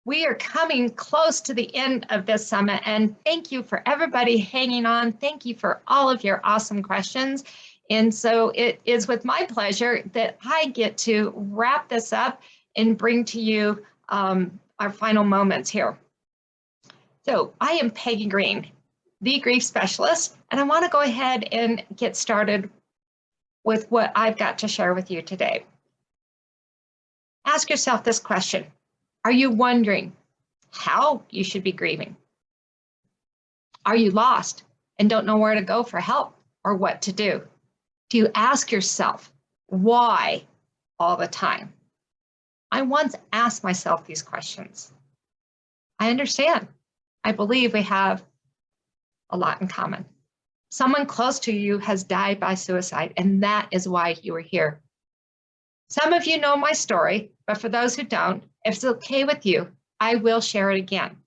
We are coming close to the end of this summit, and thank you for everybody hanging on. Thank you for all of your awesome questions. And so it is with my pleasure that I get to wrap this up and bring to you our final moments here. So I am Peggy Green, the grief specialist, and I want to go ahead and get started with what I've got to share with you today. Ask yourself this question. Are you wondering how you should be grieving? Are you lost and don't know where to go for help or what to do? Do you ask yourself why all the time? I once asked myself these questions. I understand. I believe we have a lot in common. Someone close to you has died by suicide, and that is why you are here. Some of you know my story, but for those who don't, if it's okay with you, I will share it again.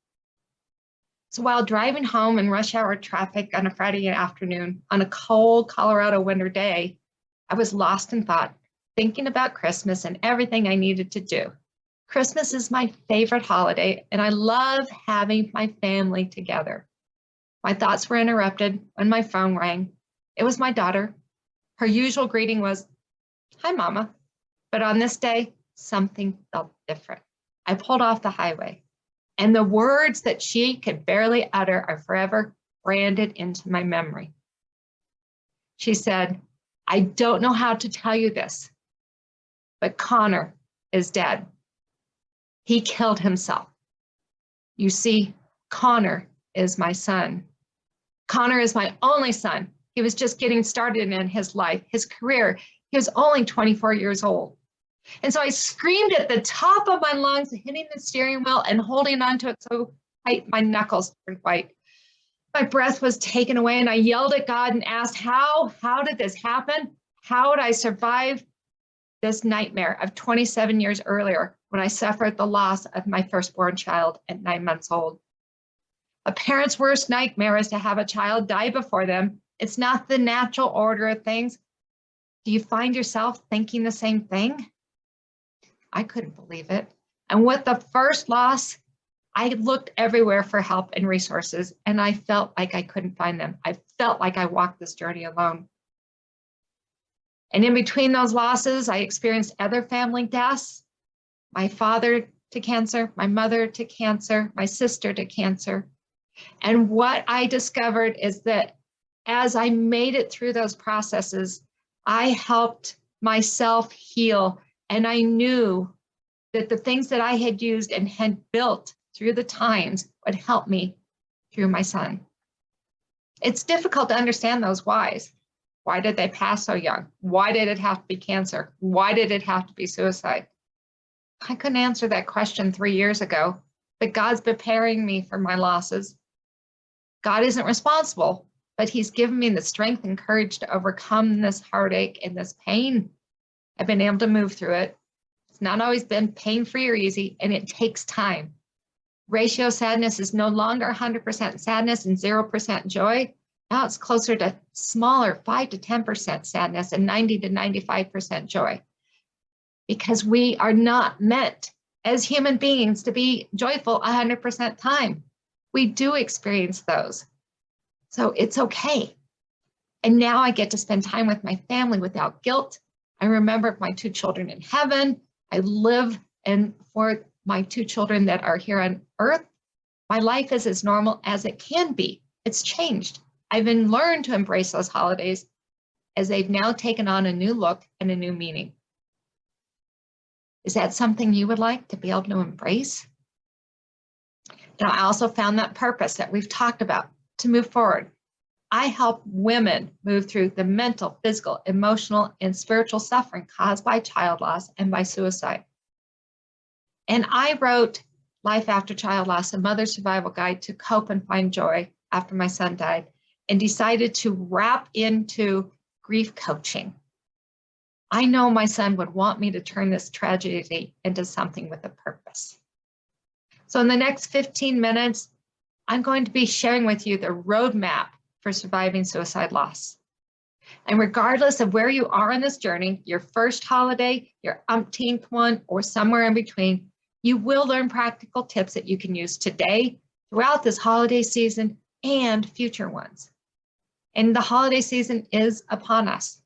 So while driving home in rush hour traffic on a Friday afternoon on a cold Colorado winter day, I was lost in thought, thinking about Christmas and everything I needed to do. Christmas is my favorite holiday, and I love having my family together. My thoughts were interrupted when my phone rang. It was my daughter. Her usual greeting was, "Hi, Mama." But on this day, something felt different. I pulled off the highway, and the words that she could barely utter are forever branded into my memory. She said, "I don't know how to tell you this, but Connor is dead. He killed himself. You see, Connor is my son. Connor is my only son. He was just getting started in his life, his career. He was only 24 years old." And so I screamed at the top of my lungs, hitting the steering wheel and holding onto it so tight my knuckles turned white. My breath was taken away, and I yelled at God and asked, how did this happen? How would I survive this nightmare of 27 years earlier when I suffered the loss of my firstborn child at 9 months old? A parent's worst nightmare is to have a child die before them. It's not the natural order of things. Do you find yourself thinking the same thing? I couldn't believe it. And with the first loss, I looked everywhere for help and resources, and I felt like I couldn't find them. I felt like I walked this journey alone. And in between those losses, I experienced other family deaths. My father to cancer, my mother to cancer, my sister to cancer. And what I discovered is that as I made it through those processes, I helped myself heal. And I knew that the things that I had used and had built through the times would help me through my son. It's difficult to understand those whys. Why did they pass so young? Why did it have to be cancer? Why did it have to be suicide? I couldn't answer that question 3 years ago, but God's preparing me for my losses. God isn't responsible, but He's given me the strength and courage to overcome this heartache and this pain. I've been able to move through it. It's not always been pain-free or easy, and it takes time. Ratio sadness is no longer 100% sadness and 0% joy. Now it's closer to smaller 5 to 10% sadness and 90 to 95% joy. Because we are not meant as human beings to be joyful 100% time. We do experience those. So it's okay. And now I get to spend time with my family without guilt. I remember my 2 children in heaven. I live for my 2 children that are here on earth. My life is as normal as it can be. It's changed. I've learned to embrace those holidays as they've now taken on a new look and a new meaning. Is that something you would like to be able to embrace? And I also found that purpose that we've talked about to move forward. I help women move through the mental, physical, emotional, and spiritual suffering caused by child loss and by suicide. And I wrote Life After Child Loss, a Mother's Survival Guide to Cope and Find Joy after my son died, and decided to wrap into grief coaching. I know my son would want me to turn this tragedy into something with a purpose. So in the next 15 minutes, I'm going to be sharing with you the roadmap for surviving suicide loss. And regardless of where you are in this journey, your first holiday, your umpteenth one, or somewhere in between, You will learn practical tips that you can use today, throughout this holiday season, and future ones. And the holiday season is upon us.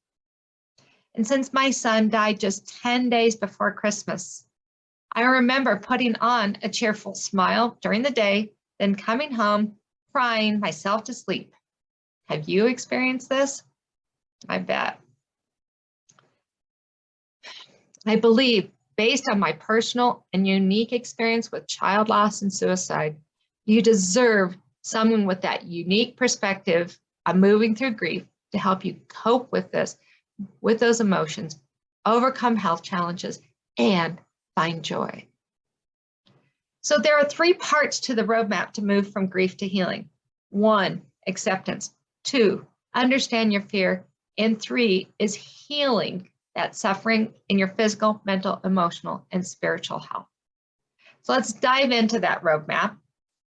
And since my son died just 10 days before Christmas, I remember putting on a cheerful smile during the day, then coming home, crying myself to sleep. Have you experienced this? I bet. I believe, based on my personal and unique experience with child loss and suicide, you deserve someone with that unique perspective of moving through grief to help you cope with this, with those emotions, overcome health challenges, and find joy. So there are 3 parts to the roadmap to move from grief to healing. 1, acceptance. 2, understand your fear. And 3 is healing that suffering in your physical, mental, emotional, and spiritual health. So let's dive into that roadmap.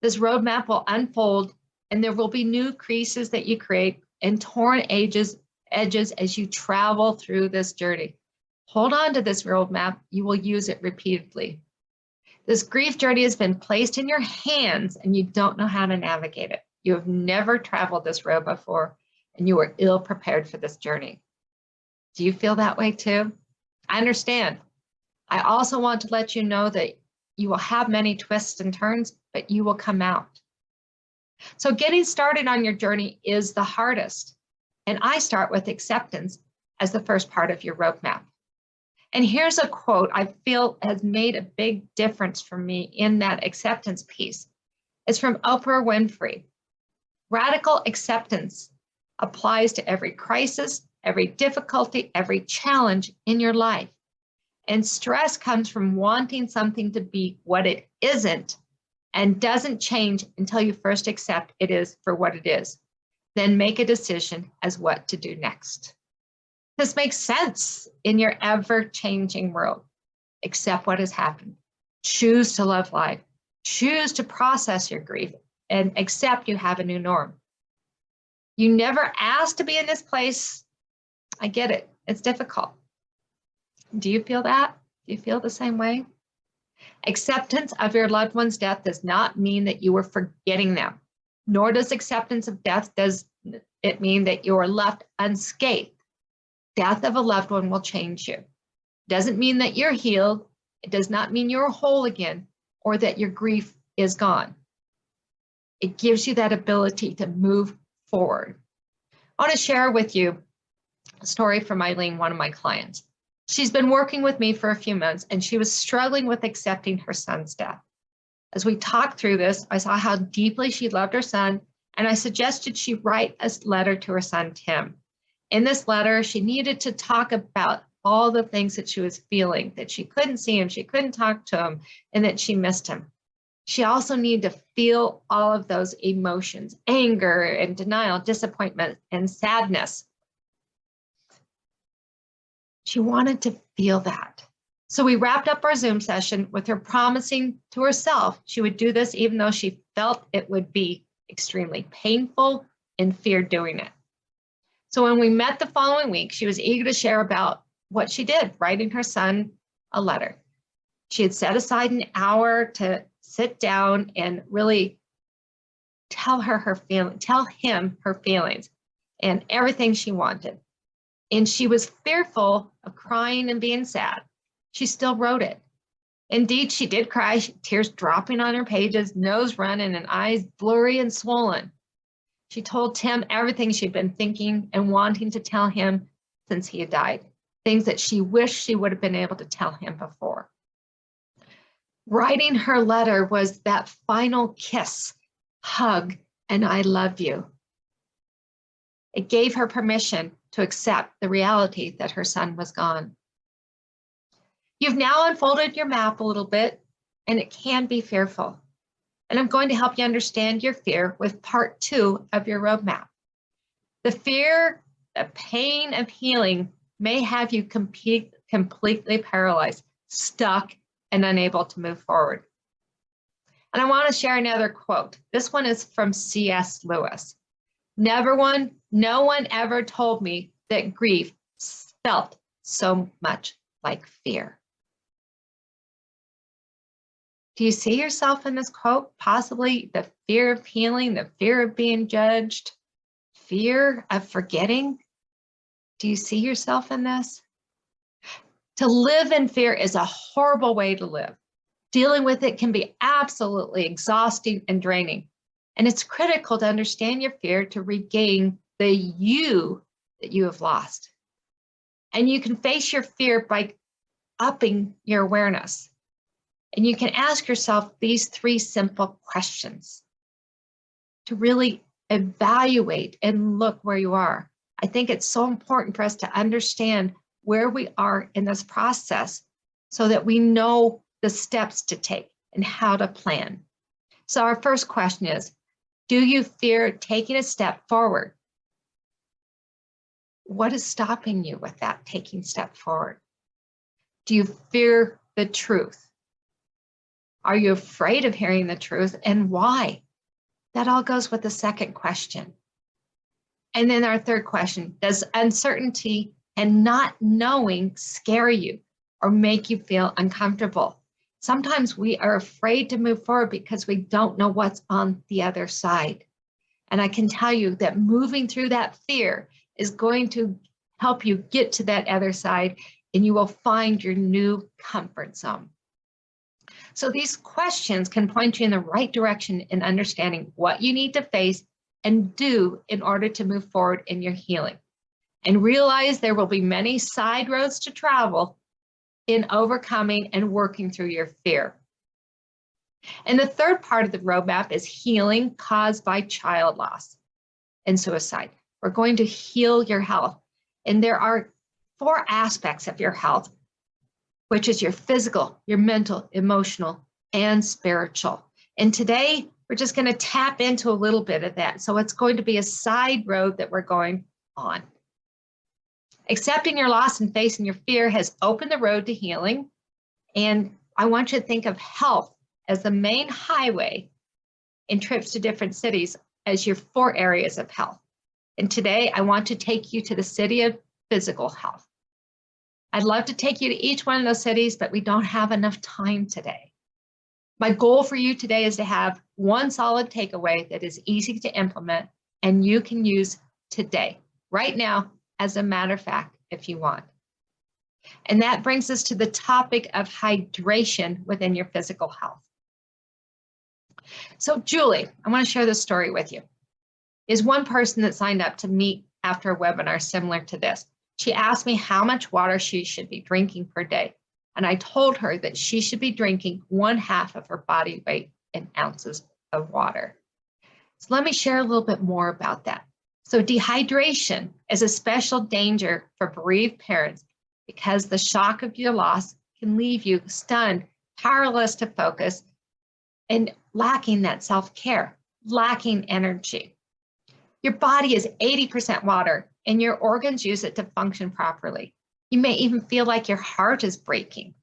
This roadmap will unfold, and there will be new creases that you create and torn edges as you travel through this journey. Hold on to this roadmap. You will use it repeatedly. This grief journey has been placed in your hands, and you don't know how to navigate it. You have never traveled this road before, and you are ill prepared for this journey. Do you feel that way too? I understand. I also want to let you know that you will have many twists and turns, but you will come out. So getting started on your journey is the hardest. And I start with acceptance as the first part of your roadmap. And here's a quote I feel has made a big difference for me in that acceptance piece. It's from Oprah Winfrey. Radical acceptance applies to every crisis, every difficulty, every challenge in your life. And stress comes from wanting something to be what it isn't and doesn't change until you first accept it is for what it is. Then make a decision as what to do next. This makes sense in your ever-changing world. Accept what has happened. Choose to love life. Choose to process your grief and accept you have a new norm. You never asked to be in this place. I get it. It's difficult. Do you feel that? Do you feel the same way? Acceptance of your loved one's death does not mean that you are forgetting them, nor does acceptance of death does it mean that you are left unscathed. Death of a loved one will change you. Doesn't mean that you're healed. It does not mean you're whole again or that your grief is gone. It gives you that ability to move forward. I want to share with you a story from Eileen, one of my clients. She's been working with me for a few months, and she was struggling with accepting her son's death. As we talked through this, I saw how deeply she loved her son, and I suggested she write a letter to her son, Tim. In this letter, she needed to talk about all the things that she was feeling, that she couldn't see him, she couldn't talk to him, and that she missed him. She also needed to feel all of those emotions, anger and denial, disappointment and sadness. She wanted to feel that. So we wrapped up our Zoom session with her promising to herself she would do this even though she felt it would be extremely painful and feared doing it. So when we met the following week, she was eager to share about what she did, writing her son a letter. She had set aside an hour to sit down and really tell him her feelings and everything she wanted. And she was fearful of crying and being sad. She still wrote it. Indeed, she did cry, tears dropping on her pages, nose running and eyes blurry and swollen. She told Tim everything she'd been thinking and wanting to tell him since he had died, things that she wished she would have been able to tell him before. Writing her letter was that final kiss, hug, and I love you. It gave her permission to accept the reality that her son was gone. You've now unfolded your map a little bit, and it can be fearful. And I'm going to help you understand your fear with part 2 of your roadmap. The fear, the pain of healing may have you completely paralyzed, stuck, and unable to move forward. And I want to share another quote. This one is from C.S. Lewis. No one ever told me that grief felt so much like fear. Do you see yourself in this quote? Possibly the fear of healing, the fear of being judged, fear of forgetting. Do you see yourself in this? To live in fear is a horrible way to live. Dealing with it can be absolutely exhausting and draining. And it's critical to understand your fear to regain the you that you have lost. And you can face your fear by upping your awareness. And you can ask yourself these 3 simple questions to really evaluate and look where you are. I think it's so important for us to understand where we are in this process so that we know the steps to take and how to plan. So our first question is, do you fear taking a step forward? What is stopping you with that taking step forward? Do you fear the truth? Are you afraid of hearing the truth, and why? That all goes with the second question. And then our third question, does uncertainty and not knowing scare you or make you feel uncomfortable? Sometimes we are afraid to move forward because we don't know what's on the other side. And I can tell you that moving through that fear is going to help you get to that other side, and you will find your new comfort zone. So these questions can point you in the right direction in understanding what you need to face and do in order to move forward in your healing. And realize there will be many side roads to travel in overcoming and working through your fear. And the third part of the roadmap is healing caused by child loss and suicide. We're going to heal your health. And there are 4 aspects of your health, which is your physical, your mental, emotional, and spiritual. And today, we're just going to tap into a little bit of that. So it's going to be a side road that we're going on. Accepting your loss and facing your fear has opened the road to healing. And I want you to think of health as the main highway in trips to different cities as your 4 areas of health. And today, I want to take you to the city of physical health. I'd love to take you to each one of those cities, but we don't have enough time today. My goal for you today is to have one solid takeaway that is easy to implement and you can use today, right now, as a matter of fact, if you want. And that brings us to the topic of hydration within your physical health. So Julie, I want to share this story with you. Is one person that signed up to meet after a webinar similar to this. She asked me how much water she should be drinking per day. And I told her that she should be drinking 1/2 of her body weight in ounces of water. So let me share a little bit more about that. So dehydration is a special danger for bereaved parents because the shock of your loss can leave you stunned, powerless to focus, and lacking that self-care, lacking energy. Your body is 80% water, and your organs use it to function properly. You may even feel like your heart is breaking.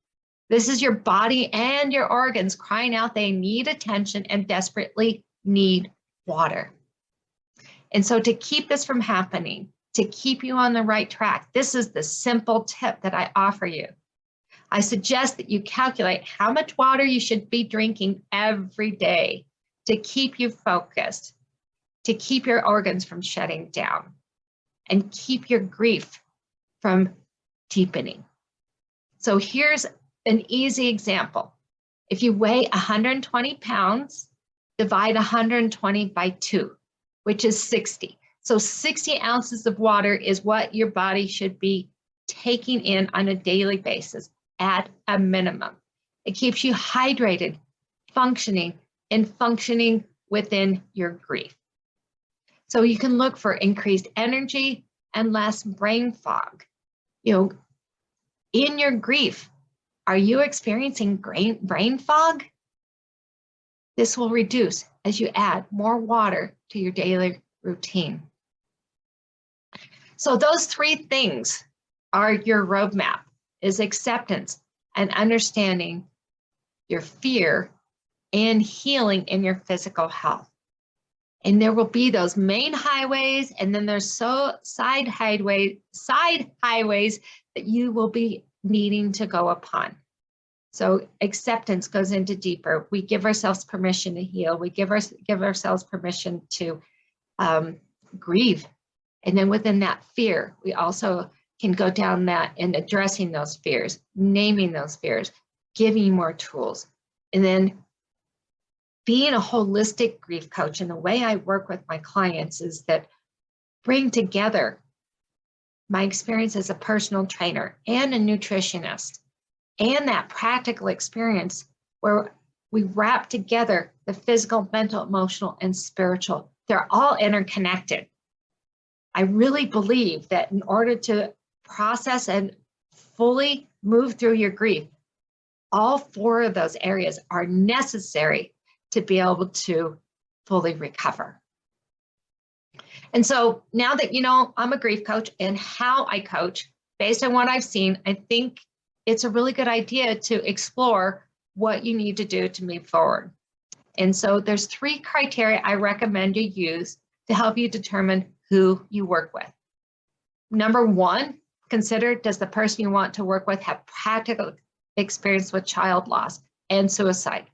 This is your body and your organs crying out they need attention and desperately need water. And so to keep this from happening, to keep you on the right track, this is the simple tip that I offer you. I suggest that you calculate how much water you should be drinking every day to keep you focused, to keep your organs from shutting down, and keep your grief from deepening. So here's an easy example. If you weigh 120 pounds, divide 120 by 2, which is 60. So 60 ounces of water is what your body should be taking in on a daily basis at a minimum. It keeps you hydrated, functioning, and functioning within your grief. So you can look for increased energy and less brain fog. In your grief, are you experiencing brain fog? This will reduce as you add more water to your daily routine. So those 3 things are your roadmap, is acceptance and understanding your fear and healing in your physical health. And there will be those main highways, and then there's side highways that you will be needing to go upon. So acceptance goes into deeper. We give ourselves permission to heal. We give ourselves permission to grieve. And then within that fear, we also can go down that and addressing those fears, naming those fears, giving more tools. And then being a holistic grief coach, and the way I work with my clients is that bring together my experience as a personal trainer and a nutritionist and that practical experience where we wrap together the physical, mental, emotional, and spiritual. They're all interconnected. I really believe that in order to process and fully move through your grief, all four of those areas are necessary to be able to fully recover. And so now that you know I'm a grief coach and how I coach, based on what I've seen, I think it's a really good idea to explore what you need to do to move forward. And so there's 3 criteria I recommend you use to help you determine who you work with. Number 1, consider, does the person you want to work with have practical experience with child loss and suicide?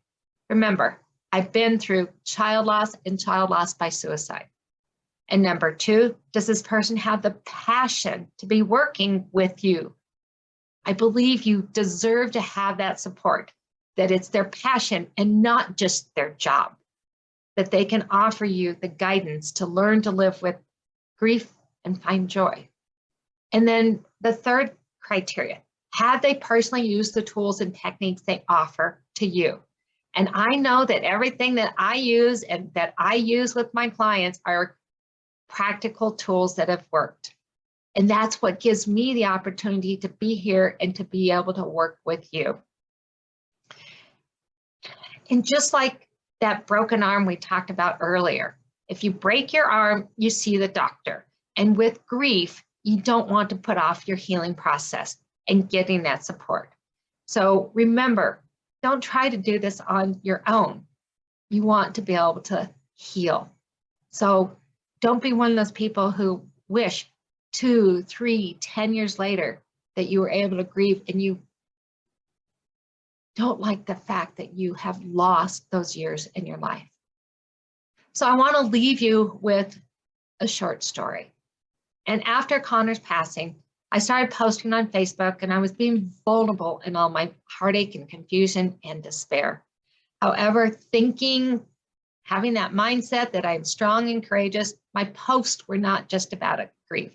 Remember, I've been through child loss and child loss by suicide. And number 2, does this person have the passion to be working with you? I believe you deserve to have that support, that it's their passion and not just their job, that they can offer you the guidance to learn to live with grief and find joy. And then the 3rd criteria, have they personally used the tools and techniques they offer to you? And I know that everything that I use and that I use with my clients are practical tools that have worked. And that's what gives me the opportunity to be here and to be able to work with you. And just like that broken arm we talked about earlier, if you break your arm, you see the doctor. And with grief, you don't want to put off your healing process and getting that support. So remember, don't try to do this on your own. You want to be able to heal. So don't be one of those people who wish 2, 3, 10 years later that you were able to grieve and you don't like the fact that you have lost those years in your life. So I want to leave you with a short story. And after Connor's passing, I started posting on Facebook and I was being vulnerable in all my heartache and confusion and despair. However, having that mindset that I'm strong and courageous, my posts were not just about grief.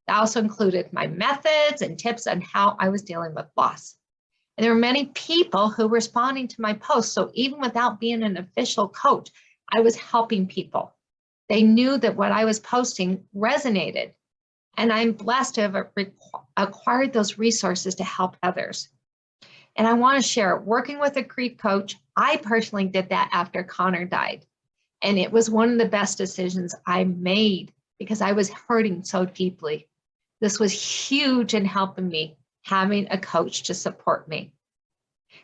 They also included my methods and tips on how I was dealing with loss. And there were many people who were responding to my posts. So even without being an official coach, I was helping people. They knew that what I was posting resonated. And I'm blessed to have acquired those resources to help others. And I want to share, working with a grief coach, I personally did that after Connor died. And it was one of the best decisions I made because I was hurting so deeply. This was huge in helping me, having a coach to support me.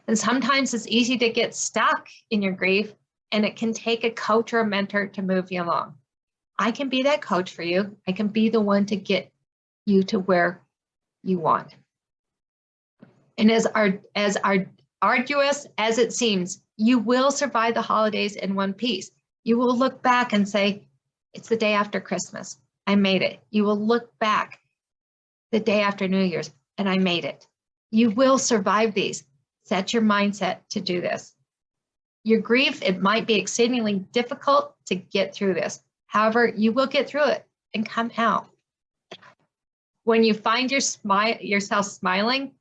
And sometimes it's easy to get stuck in your grief, and it can take a coach or a mentor to move you along. I can be that coach for you. I can be the one to get you to where you want. And as arduous as it seems, you will survive the holidays in one piece. You will look back and say, it's the day after Christmas. I made it. You will look back the day after New Year's, and I made it. You will survive these. Set your mindset to do this. Your grief, it might be exceedingly difficult to get through this. However, you will get through it and come out. When you find yourself smiling,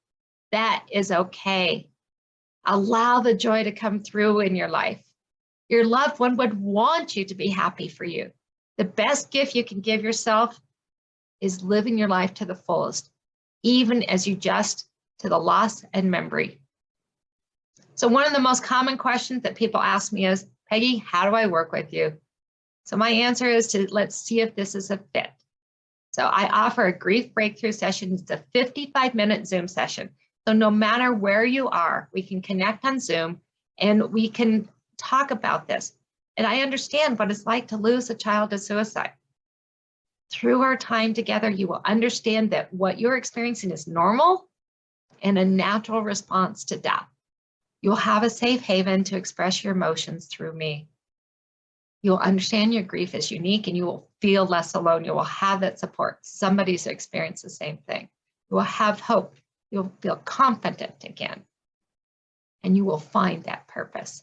that is okay. Allow the joy to come through in your life. Your loved one would want you to be happy for you. The best gift you can give yourself is living your life to the fullest, even as you adjust to the loss and memory. So one of the most common questions that people ask me is, Peggy, how do I work with you? So my answer is to let's see if this is a fit. So I offer a grief breakthrough session. It's a 55-minute Zoom session. So no matter where you are, we can connect on Zoom and we can talk about this. And I understand what it's like to lose a child to suicide. Through our time together, you will understand that what you're experiencing is normal and a natural response to death. You'll have a safe haven to express your emotions through me. You'll understand your grief is unique and you will feel less alone. You will have that support. Somebody's experienced the same thing. You will have hope. You'll feel confident again. And you will find that purpose.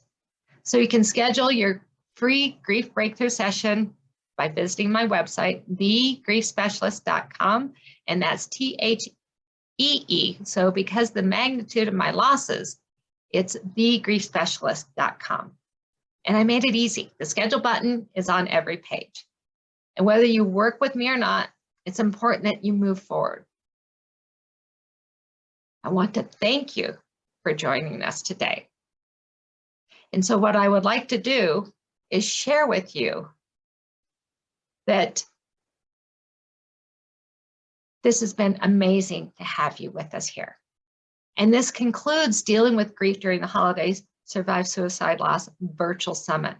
So you can schedule your free grief breakthrough session by visiting my website, thegriefspecialist.com, and that's THEE. So because the magnitude of my losses, it's thegriefspecialist.com. And I made it easy. The schedule button is on every page. And whether you work with me or not, it's important that you move forward. I want to thank you for joining us today. And so what I would like to do is share with you that this has been amazing to have you with us here. And this concludes Dealing with Grief During the Holidays, Survive Suicide Loss Virtual Summit.